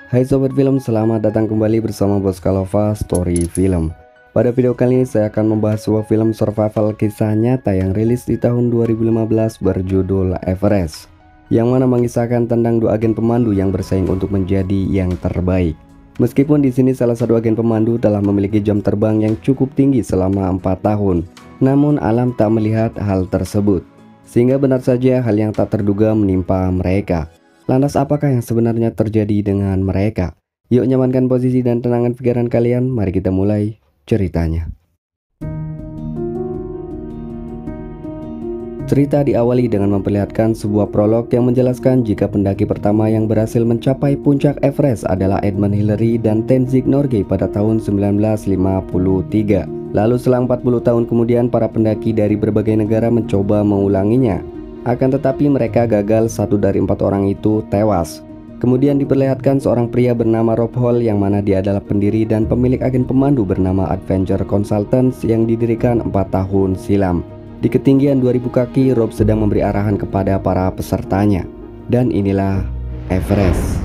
Hai Sobat Film, selamat datang kembali bersama Bos Kalova Story Film. Pada video kali ini saya akan membahas sebuah film survival kisah nyata yang rilis di tahun 2015 berjudul Everest, yang mana mengisahkan tentang dua agen pemandu yang bersaing untuk menjadi yang terbaik. Meskipun di sini salah satu agen pemandu telah memiliki jam terbang yang cukup tinggi selama 4 tahun, namun alam tak melihat hal tersebut, sehingga benar saja hal yang tak terduga menimpa mereka. Lantas apakah yang sebenarnya terjadi dengan mereka? Yuk nyamankan posisi dan tenangkan pikiran kalian, mari kita mulai ceritanya. Cerita diawali dengan memperlihatkan sebuah prolog yang menjelaskan jika pendaki pertama yang berhasil mencapai puncak Everest adalah Edmund Hillary dan Tenzing Norgay pada tahun 1953. Lalu selang 40 tahun kemudian para pendaki dari berbagai negara mencoba mengulanginya. Akan tetapi mereka gagal, 1 dari 4 orang itu tewas. Kemudian diperlihatkan seorang pria bernama Rob Hall yang mana dia adalah pendiri dan pemilik agen pemandu bernama Adventure Consultants yang didirikan 4 tahun silam. Di ketinggian 2000 kaki, Rob sedang memberi arahan kepada para pesertanya. Dan inilah Everest.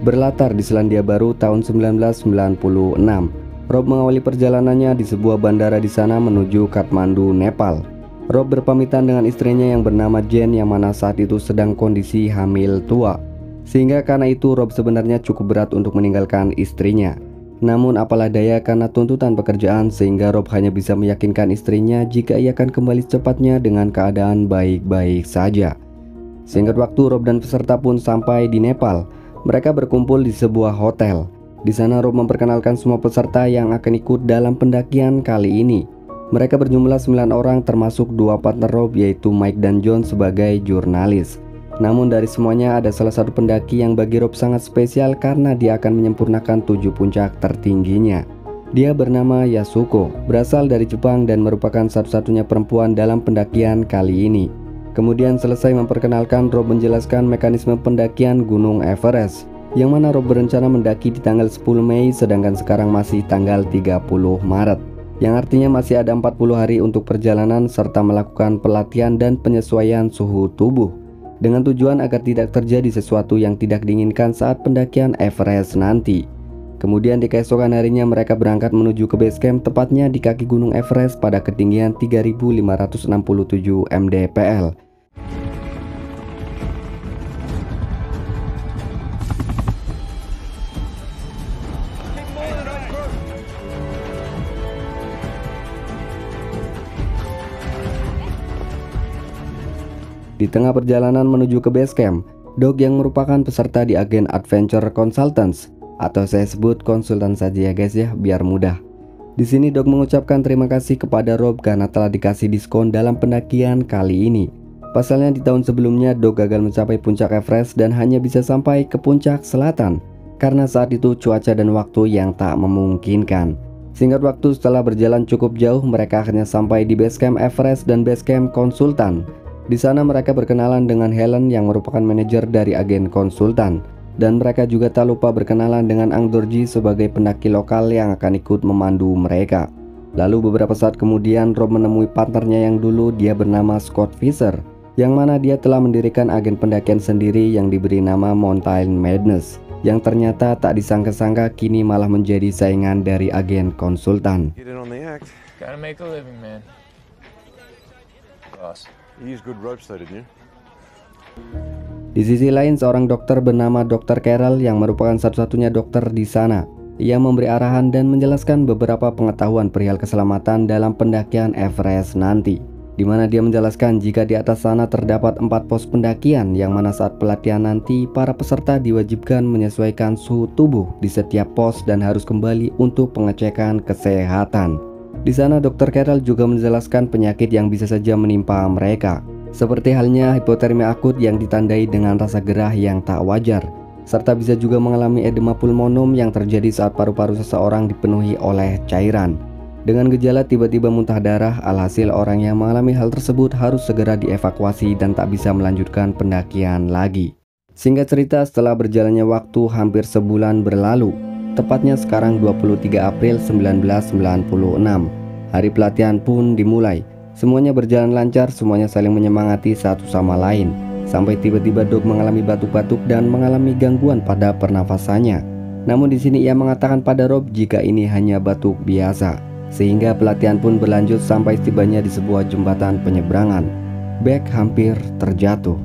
Berlatar di Selandia Baru tahun 1996, Rob mengawali perjalanannya di sebuah bandara di sana menuju Kathmandu, Nepal. Rob berpamitan dengan istrinya yang bernama Jane yang mana saat itu sedang kondisi hamil tua. Sehingga karena itu Rob sebenarnya cukup berat untuk meninggalkan istrinya. Namun apalah daya karena tuntutan pekerjaan sehingga Rob hanya bisa meyakinkan istrinya jika ia akan kembali secepatnya dengan keadaan baik-baik saja. Singkat waktu Rob dan peserta pun sampai di Nepal. Mereka berkumpul di sebuah hotel. Di sana Rob memperkenalkan semua peserta yang akan ikut dalam pendakian kali ini. Mereka berjumlah 9 orang termasuk 2 partner Rob yaitu Mike dan John sebagai jurnalis. Namun dari semuanya ada salah satu pendaki yang bagi Rob sangat spesial karena dia akan menyempurnakan 7 puncak tertingginya. Dia bernama Yasuko, berasal dari Jepang dan merupakan satu-satunya perempuan dalam pendakian kali ini. Kemudian selesai memperkenalkan, Rob menjelaskan mekanisme pendakian Gunung Everest, yang mana Rob berencana mendaki di tanggal 10 Mei sedangkan sekarang masih tanggal 30 Maret. Yang artinya masih ada 40 hari untuk perjalanan serta melakukan pelatihan dan penyesuaian suhu tubuh dengan tujuan agar tidak terjadi sesuatu yang tidak diinginkan saat pendakian Everest nanti. Kemudian di keesokan harinya mereka berangkat menuju ke base camp tepatnya di kaki Gunung Everest pada ketinggian 3567 mdpl. Di tengah perjalanan menuju ke base camp, Doug yang merupakan peserta di agen Adventure Consultants, atau saya sebut konsultan saja ya guys ya, biar mudah. Di sini Doug mengucapkan terima kasih kepada Rob karena telah dikasih diskon dalam pendakian kali ini. Pasalnya di tahun sebelumnya Doug gagal mencapai puncak Everest dan hanya bisa sampai ke puncak selatan karena saat itu cuaca dan waktu yang tak memungkinkan. Singkat waktu setelah berjalan cukup jauh, mereka akhirnya sampai di base camp Everest dan base camp konsultan. Di sana mereka berkenalan dengan Helen yang merupakan manajer dari agen konsultan. Dan mereka juga tak lupa berkenalan dengan Ang Dorji sebagai pendaki lokal yang akan ikut memandu mereka. Lalu beberapa saat kemudian Rob menemui partnernya yang dulu, dia bernama Scott Fisher, yang mana dia telah mendirikan agen pendakian sendiri yang diberi nama Mountain Madness, yang ternyata tak disangka-sangka kini malah menjadi saingan dari agen konsultan. Di sisi lain, seorang dokter bernama Dr. Carroll yang merupakan satu-satunya dokter di sana. Ia memberi arahan dan menjelaskan beberapa pengetahuan perihal keselamatan dalam pendakian Everest nanti, di mana dia menjelaskan jika di atas sana terdapat 4 pos pendakian yang mana saat pelatihan nanti para peserta diwajibkan menyesuaikan suhu tubuh di setiap pos dan harus kembali untuk pengecekan kesehatan. Di sana Dr. Carroll juga menjelaskan penyakit yang bisa saja menimpa mereka, seperti halnya hipotermia akut yang ditandai dengan rasa gerah yang tak wajar, serta bisa juga mengalami edema pulmonum yang terjadi saat paru-paru seseorang dipenuhi oleh cairan. Dengan gejala tiba-tiba muntah darah, alhasil orang yang mengalami hal tersebut harus segera dievakuasi dan tak bisa melanjutkan pendakian lagi. Singkat cerita, setelah berjalannya waktu hampir sebulan berlalu, tepatnya sekarang 23 April 1996, hari pelatihan pun dimulai. Semuanya berjalan lancar, semuanya saling menyemangati satu sama lain. sampai tiba-tiba Doug mengalami batuk-batuk dan mengalami gangguan pada pernafasannya. Namun di sini ia mengatakan pada Rob jika ini hanya batuk biasa, sehingga pelatihan pun berlanjut sampai tibanya di sebuah jembatan penyeberangan. Beck hampir terjatuh.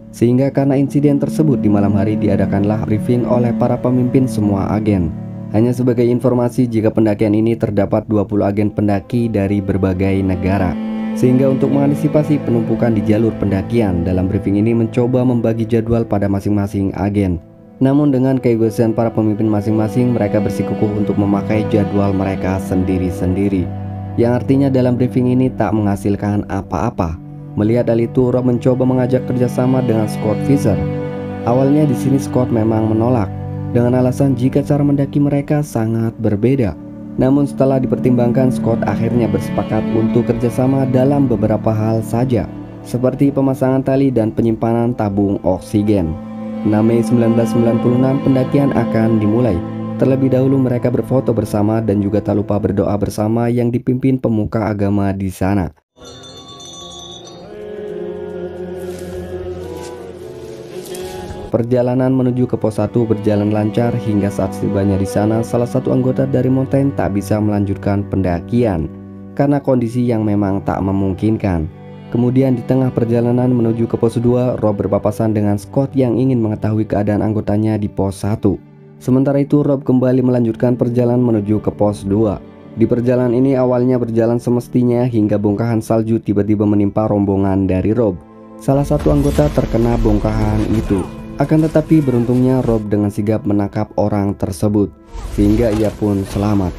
Sehingga karena insiden tersebut di malam hari diadakanlah briefing oleh para pemimpin semua agen. Hanya sebagai informasi, jika pendakian ini terdapat 20 agen pendaki dari berbagai negara. Sehingga untuk mengantisipasi penumpukan di jalur pendakian, dalam briefing ini mencoba membagi jadwal pada masing-masing agen. Namun dengan keegoisan para pemimpin masing-masing, mereka bersikukuh untuk memakai jadwal mereka sendiri-sendiri. Yang artinya dalam briefing ini tak menghasilkan apa-apa. Melihat hal itu, Rob mencoba mengajak kerjasama dengan Scott Fisher. Awalnya di sini Scott memang menolak dengan alasan jika cara mendaki mereka sangat berbeda. Namun setelah dipertimbangkan, Scott akhirnya bersepakat untuk kerjasama dalam beberapa hal saja, seperti pemasangan tali dan penyimpanan tabung oksigen. 6 Mei 1996 pendakian akan dimulai. Terlebih dahulu mereka berfoto bersama dan juga tak lupa berdoa bersama yang dipimpin pemuka agama di sana. Perjalanan menuju ke pos 1 berjalan lancar hingga saat tibanya di sana, salah satu anggota dari Mountain tak bisa melanjutkan pendakian karena kondisi yang memang tak memungkinkan. Kemudian di tengah perjalanan menuju ke pos 2, Rob berpapasan dengan Scott yang ingin mengetahui keadaan anggotanya di pos 1. Sementara itu Rob kembali melanjutkan perjalanan menuju ke pos 2. Di perjalanan ini awalnya berjalan semestinya hingga bongkahan salju tiba-tiba menimpa rombongan dari Rob. Salah satu anggota terkena bongkahan itu. Akan tetapi beruntungnya Rob dengan sigap menangkap orang tersebut, sehingga ia pun selamat.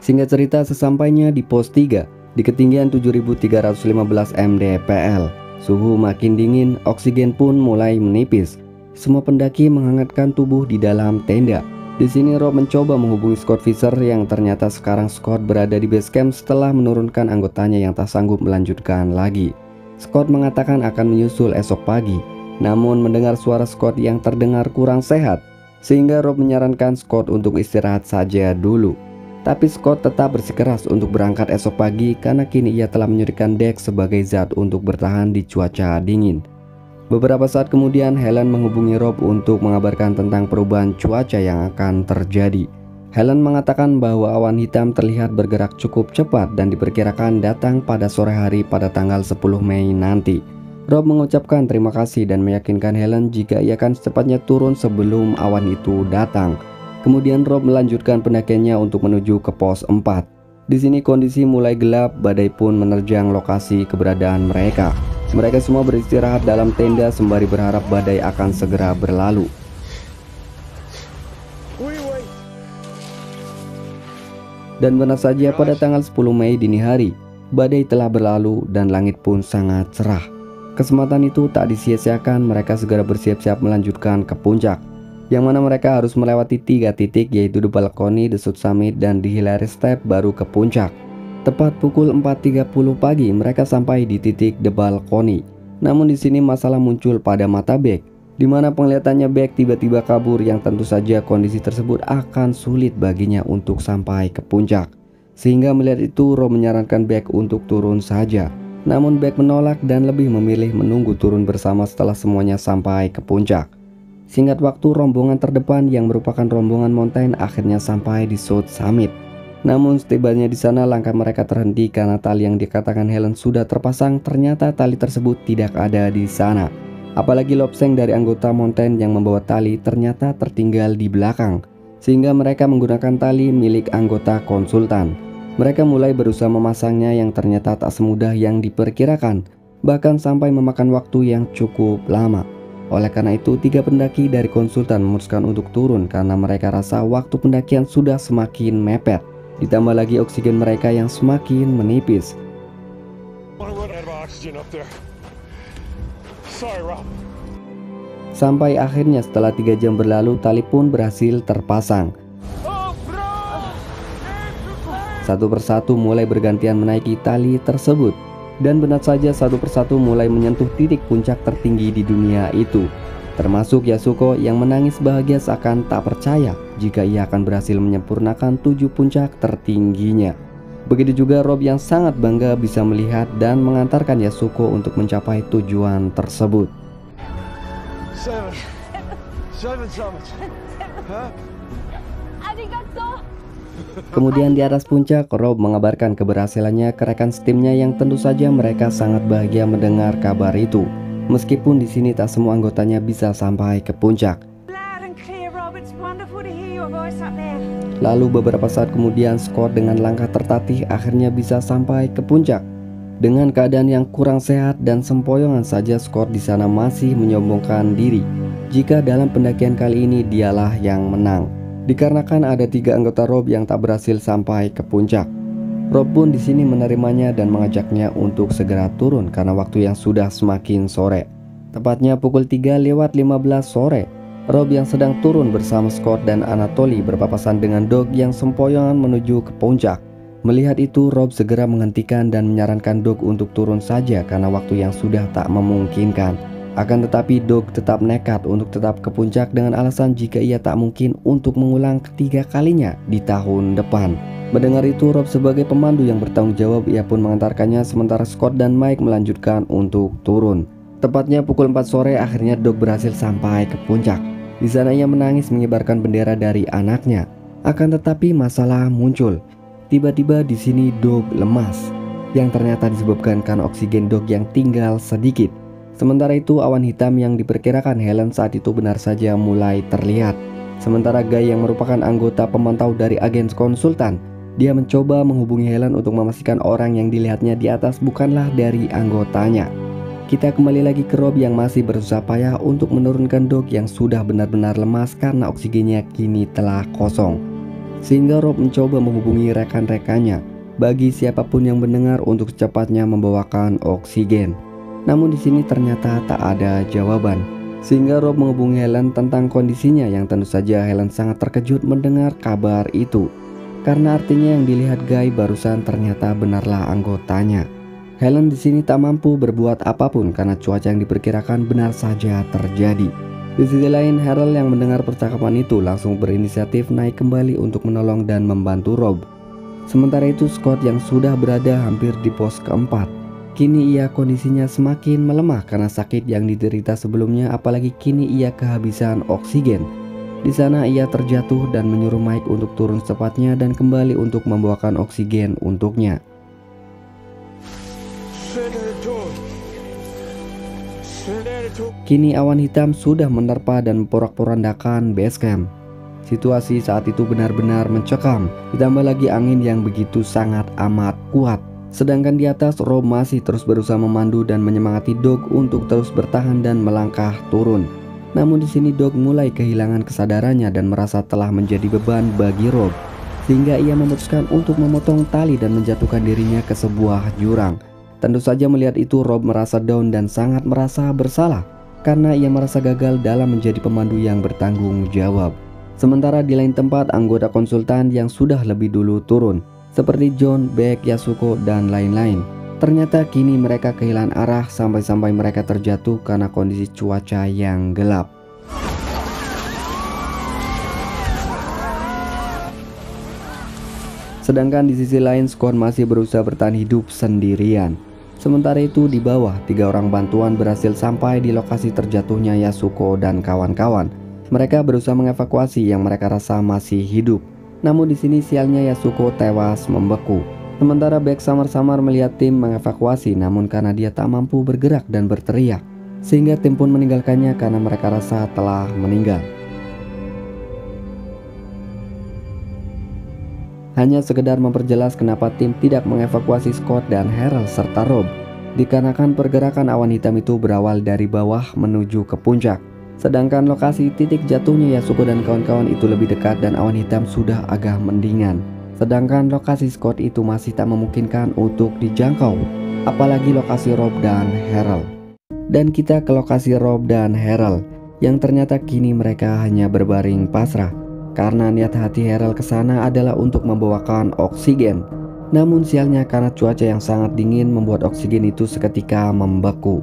Singkat cerita, sesampainya di pos 3 di ketinggian 7.315 mdpl, suhu makin dingin, oksigen pun mulai menipis. Semua pendaki menghangatkan tubuh di dalam tenda. Di sini Rob mencoba menghubungi Scott Fisher yang ternyata sekarang Scott berada di base camp setelah menurunkan anggotanya yang tak sanggup melanjutkan lagi. Scott mengatakan akan menyusul esok pagi, namun mendengar suara Scott yang terdengar kurang sehat, sehingga Rob menyarankan Scott untuk istirahat saja dulu. Tapi Scott tetap bersikeras untuk berangkat esok pagi karena kini ia telah menyurikan Deck sebagai zat untuk bertahan di cuaca dingin. Beberapa saat kemudian Helen menghubungi Rob untuk mengabarkan tentang perubahan cuaca yang akan terjadi. Helen mengatakan bahwa awan hitam terlihat bergerak cukup cepat dan diperkirakan datang pada sore hari pada tanggal 10 Mei nanti. Rob mengucapkan terima kasih dan meyakinkan Helen jika ia akan secepatnya turun sebelum awan itu datang. Kemudian Rob melanjutkan pendakiannya untuk menuju ke pos 4. Di sini kondisi mulai gelap, badai pun menerjang lokasi keberadaan mereka. Mereka semua beristirahat dalam tenda sembari berharap badai akan segera berlalu. Dan benar saja pada tanggal 10 Mei dini hari, badai telah berlalu dan langit pun sangat cerah. Kesempatan itu tak disia-siakan, mereka segera bersiap-siap melanjutkan ke puncak, yang mana mereka harus melewati 3 titik, yaitu The Balcony, The South Summit, dan The Hillary Step baru ke puncak. Tepat pukul 4.30 pagi mereka sampai di titik The Balcony. Namun di sini masalah muncul pada mata Beck, di mana penglihatannya Beck tiba-tiba kabur, yang tentu saja kondisi tersebut akan sulit baginya untuk sampai ke puncak. Sehingga melihat itu Rob menyarankan Beck untuk turun saja. Namun Beck menolak dan lebih memilih menunggu turun bersama setelah semuanya sampai ke puncak. Singkat waktu, rombongan terdepan yang merupakan rombongan Mountain akhirnya sampai di South Summit. Namun setibanya di sana langkah mereka terhenti karena tali yang dikatakan Helen sudah terpasang, ternyata tali tersebut tidak ada di sana. Apalagi lopseng dari anggota Mountain yang membawa tali ternyata tertinggal di belakang, sehingga mereka menggunakan tali milik anggota konsultan. Mereka mulai berusaha memasangnya yang ternyata tak semudah yang diperkirakan, bahkan sampai memakan waktu yang cukup lama. Oleh karena itu 3 pendaki dari konsultan memutuskan untuk turun karena mereka rasa waktu pendakian sudah semakin mepet. Ditambah lagi oksigen mereka yang semakin menipis. Sampai akhirnya setelah 3 jam berlalu, tali pun berhasil terpasang. Satu persatu mulai bergantian menaiki tali tersebut. Dan benar saja satu persatu mulai menyentuh titik puncak tertinggi di dunia itu. Termasuk Yasuko yang menangis bahagia seakan tak percaya jika ia akan berhasil menyempurnakan 7 puncak tertingginya. Begitu juga Rob yang sangat bangga bisa melihat dan mengantarkan Yasuko untuk mencapai tujuan tersebut. Kemudian di atas puncak, Rob mengabarkan keberhasilannya ke rekan setimnya yang tentu saja mereka sangat bahagia mendengar kabar itu. Meskipun di sini tak semua anggotanya bisa sampai ke puncak. Lalu beberapa saat kemudian Scott dengan langkah tertatih akhirnya bisa sampai ke puncak. Dengan keadaan yang kurang sehat dan sempoyongan saja Scott di sana masih menyombongkan diri jika dalam pendakian kali ini dialah yang menang. Dikarenakan ada 3 anggota Rob yang tak berhasil sampai ke puncak. Rob pun di sini menerimanya dan mengajaknya untuk segera turun karena waktu yang sudah semakin sore. Tepatnya pukul 3:15 sore, Rob yang sedang turun bersama Scott dan Anatoly berpapasan dengan Doug yang sempoyongan menuju ke puncak. Melihat itu, Rob segera menghentikan dan menyarankan Doug untuk turun saja karena waktu yang sudah tak memungkinkan. Akan tetapi Doug tetap nekat untuk tetap ke puncak dengan alasan jika ia tak mungkin untuk mengulang ketiga kalinya di tahun depan. Mendengar itu, Rob sebagai pemandu yang bertanggung jawab, ia pun mengantarkannya sementara Scott dan Mike melanjutkan untuk turun. Tepatnya pukul 4 sore akhirnya Doug berhasil sampai ke puncak. Di sana ia menangis mengibarkan bendera dari anaknya. Akan tetapi masalah muncul. Tiba-tiba di sini Doug lemas, yang ternyata disebabkan karena oksigen Doug yang tinggal sedikit. Sementara itu awan hitam yang diperkirakan Helen saat itu benar saja mulai terlihat. Sementara Guy yang merupakan anggota pemantau dari agen konsultan, dia mencoba menghubungi Helen untuk memastikan orang yang dilihatnya di atas bukanlah dari anggotanya. Kita kembali lagi ke Rob yang masih berusaha payah untuk menurunkan Doug yang sudah benar-benar lemas karena oksigennya kini telah kosong. Sehingga Rob mencoba menghubungi rekan-rekannya bagi siapapun yang mendengar untuk secepatnya membawakan oksigen. Namun di sini ternyata tak ada jawaban. Sehingga Rob menghubungi Helen tentang kondisinya yang tentu saja Helen sangat terkejut mendengar kabar itu. Karena artinya yang dilihat Guy barusan ternyata benarlah anggotanya. Helen di sini tak mampu berbuat apapun karena cuaca yang diperkirakan benar saja terjadi. Di sisi lain, Harold yang mendengar percakapan itu langsung berinisiatif naik kembali untuk menolong dan membantu Rob. Sementara itu Scott yang sudah berada hampir di pos keempat. Kini ia kondisinya semakin melemah karena sakit yang diderita sebelumnya, apalagi kini ia kehabisan oksigen. Di sana ia terjatuh dan menyuruh Mike untuk turun secepatnya dan kembali untuk membawakan oksigen untuknya. Kini awan hitam sudah menerpa dan memporak-porandakan base camp. Situasi saat itu benar-benar mencekam, ditambah lagi angin yang begitu sangat amat kuat. Sedangkan di atas Rob masih terus berusaha memandu dan menyemangati Doug untuk terus bertahan dan melangkah turun. Namun di sini Doug mulai kehilangan kesadarannya dan merasa telah menjadi beban bagi Rob, sehingga ia memutuskan untuk memotong tali dan menjatuhkan dirinya ke sebuah jurang. Tentu saja melihat itu Rob merasa down dan sangat merasa bersalah karena ia merasa gagal dalam menjadi pemandu yang bertanggung jawab. Sementara di lain tempat anggota konsultan yang sudah lebih dulu turun seperti John, Beck, Yasuko, dan lain-lain. Ternyata kini mereka kehilangan arah sampai-sampai mereka terjatuh karena kondisi cuaca yang gelap. Sedangkan di sisi lain Scott masih berusaha bertahan hidup sendirian. Sementara itu di bawah 3 orang bantuan berhasil sampai di lokasi terjatuhnya Yasuko dan kawan-kawan. Mereka berusaha mengevakuasi yang mereka rasa masih hidup. Namun di sini sialnya Yasuko tewas membeku. Sementara Beck samar-samar melihat tim mengevakuasi, namun karena dia tak mampu bergerak dan berteriak, sehingga tim pun meninggalkannya karena mereka rasa telah meninggal. Hanya sekedar memperjelas kenapa tim tidak mengevakuasi Scott dan Harold serta Rob, dikarenakan pergerakan awan hitam itu berawal dari bawah menuju ke puncak. Sedangkan lokasi titik jatuhnya Yasuko dan kawan-kawan itu lebih dekat dan awan hitam sudah agak mendingan. Sedangkan lokasi Scott itu masih tak memungkinkan untuk dijangkau, apalagi lokasi Rob dan Harold. Dan kita ke lokasi Rob dan Harold, yang ternyata kini mereka hanya berbaring pasrah. karena niat hati Harel ke sana adalah untuk membawakan oksigen. Namun sialnya karena cuaca yang sangat dingin membuat oksigen itu seketika membeku.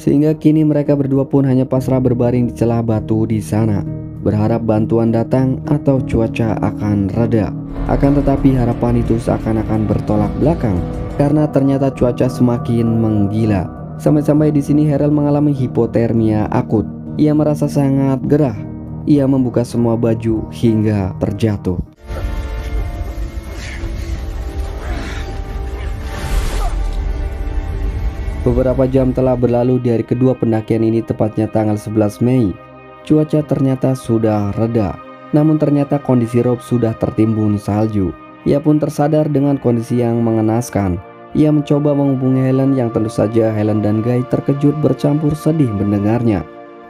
Sehingga kini mereka berdua pun hanya pasrah berbaring di celah batu di sana, berharap bantuan datang atau cuaca akan reda. Akan tetapi harapan itu seakan-akan bertolak belakang karena ternyata cuaca semakin menggila. Sampai-sampai di sini Harel mengalami hipotermia akut. Ia merasa sangat gerah. Ia membuka semua baju hingga terjatuh. Beberapa jam telah berlalu di hari kedua pendakian ini, tepatnya tanggal 11 Mei. Cuaca ternyata sudah reda, namun ternyata kondisi Rob sudah tertimbun salju. Ia pun tersadar dengan kondisi yang mengenaskan. Ia mencoba menghubungi Helen yang tentu saja Helen dan Guy terkejut bercampur sedih mendengarnya.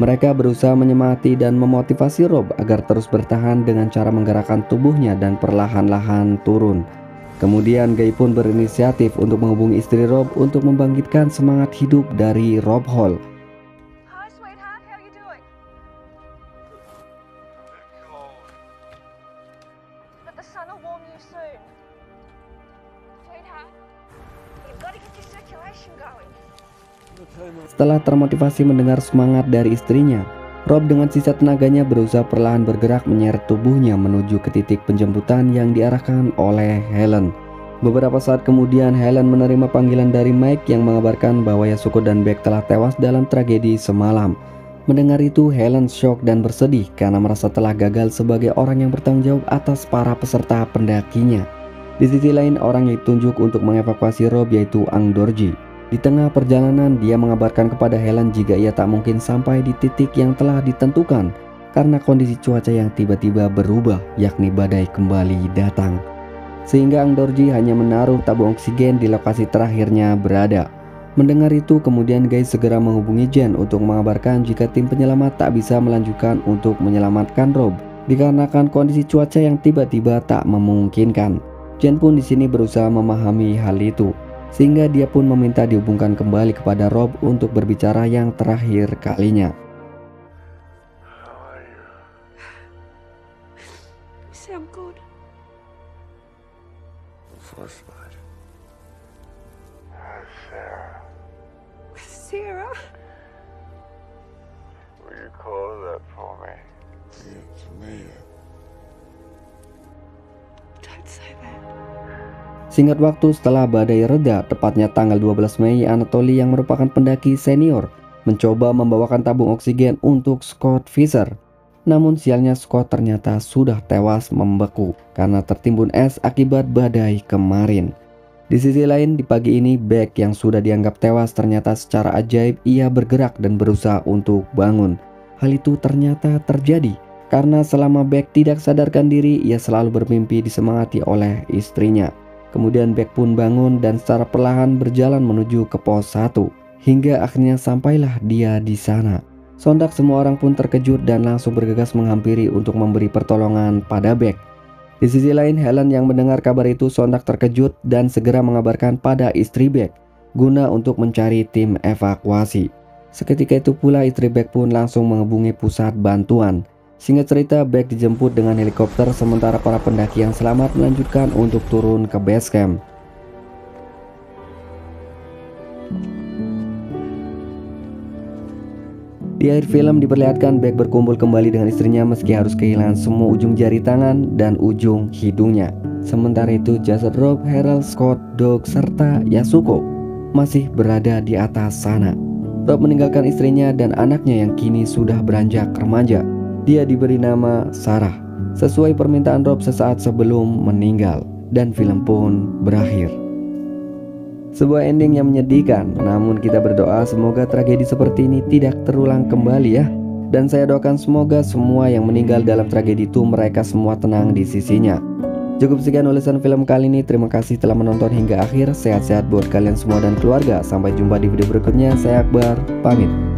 Mereka berusaha menyemangati dan memotivasi Rob agar terus bertahan dengan cara menggerakkan tubuhnya dan perlahan-lahan turun. Kemudian Guy pun berinisiatif untuk menghubungi istri Rob untuk membangkitkan semangat hidup dari Rob Hall. Hi, sweetheart. How you doing? But the sun will warm you soon. Sweetheart, you've got to get your circulation going. Setelah termotivasi mendengar semangat dari istrinya, Rob dengan sisa tenaganya berusaha perlahan bergerak menyeret tubuhnya menuju ke titik penjemputan yang diarahkan oleh Helen. Beberapa saat kemudian Helen menerima panggilan dari Mike yang mengabarkan bahwa Yasuko dan Beck telah tewas dalam tragedi semalam. Mendengar itu Helen syok dan bersedih karena merasa telah gagal sebagai orang yang bertanggung jawab atas para peserta pendakinya. Di sisi lain, orang yang ditunjuk untuk mengevakuasi Rob yaitu Ang Dorji. Di tengah perjalanan, dia mengabarkan kepada Helen jika ia tak mungkin sampai di titik yang telah ditentukan karena kondisi cuaca yang tiba-tiba berubah, yakni badai kembali datang. Sehingga Ang Dorji hanya menaruh tabung oksigen di lokasi terakhirnya berada. Mendengar itu, kemudian Guy segera menghubungi Jen untuk mengabarkan jika tim penyelamat tak bisa melanjutkan untuk menyelamatkan Rob dikarenakan kondisi cuaca yang tiba-tiba tak memungkinkan. Jen pun di sini berusaha memahami hal itu, sehingga dia pun meminta dihubungkan kembali kepada Rob untuk berbicara yang terakhir kalinya. You sound good. Flashlight. Sarah? Will you call that for me? It's me. Don't say that. Singkat waktu setelah badai reda, tepatnya tanggal 12 Mei, Anatoly yang merupakan pendaki senior mencoba membawakan tabung oksigen untuk Scott Fisher. Namun sialnya Scott ternyata sudah tewas membeku karena tertimbun es akibat badai kemarin. Di sisi lain, di pagi ini Beck yang sudah dianggap tewas ternyata secara ajaib ia bergerak dan berusaha untuk bangun. Hal itu ternyata terjadi karena selama Beck tidak sadarkan diri, ia selalu bermimpi disemangati oleh istrinya. Kemudian Beck pun bangun dan secara perlahan berjalan menuju ke pos 1 hingga akhirnya sampailah dia di sana. Sontak semua orang pun terkejut dan langsung bergegas menghampiri untuk memberi pertolongan pada Beck. Di sisi lain, Helen yang mendengar kabar itu sontak terkejut dan segera mengabarkan pada istri Beck guna untuk mencari tim evakuasi. Seketika itu pula istri Beck pun langsung menghubungi pusat bantuan. Singkat cerita, Beck dijemput dengan helikopter sementara para pendaki yang selamat melanjutkan untuk turun ke base camp. Di akhir film diperlihatkan Beck berkumpul kembali dengan istrinya meski harus kehilangan semua ujung jari tangan dan ujung hidungnya. Sementara itu jasad Rob, Harel, Scott, Doug, serta Yasuko masih berada di atas sana. Rob meninggalkan istrinya dan anaknya yang kini sudah beranjak remaja. Dia diberi nama Sarah sesuai permintaan Rob sesaat sebelum meninggal, dan film pun berakhir. Sebuah ending yang menyedihkan, namun kita berdoa semoga tragedi seperti ini tidak terulang kembali ya. Dan saya doakan semoga semua yang meninggal dalam tragedi itu mereka semua tenang di sisinya. Cukup sekian ulasan film kali ini, terima kasih telah menonton hingga akhir. Sehat-sehat buat kalian semua dan keluarga. Sampai jumpa di video berikutnya, saya Akbar, pamit.